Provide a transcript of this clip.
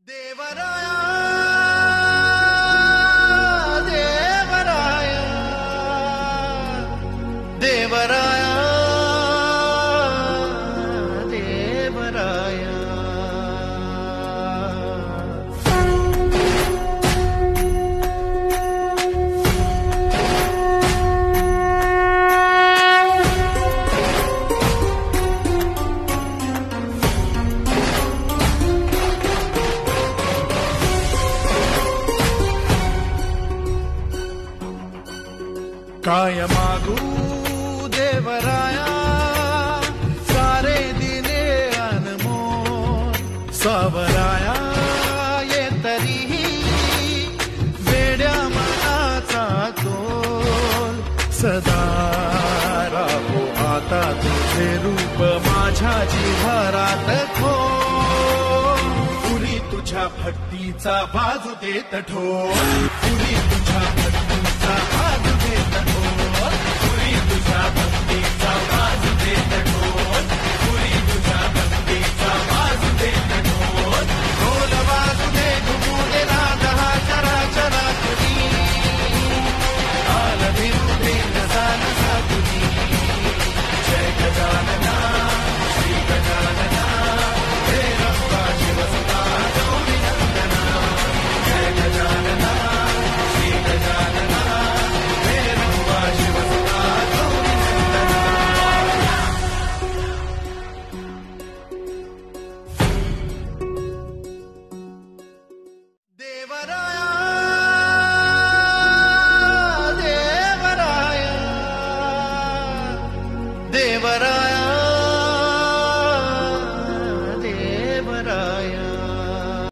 देवराया देवराया देवराया देवराया काय मागू देवराया सारे दिने अनमोल सावराया ये तरीही वेड्या मनाचा तोल सदा राहो आता तुझे रूप माझ्या जिव्हारात खोल पुरी तुझ्या भक्तीचा बाजू देत ढोल पुरी तुझ्या भक्तीचा बाजू देत ढोल पुरी तुझ्या भक्तीचा बाजू देत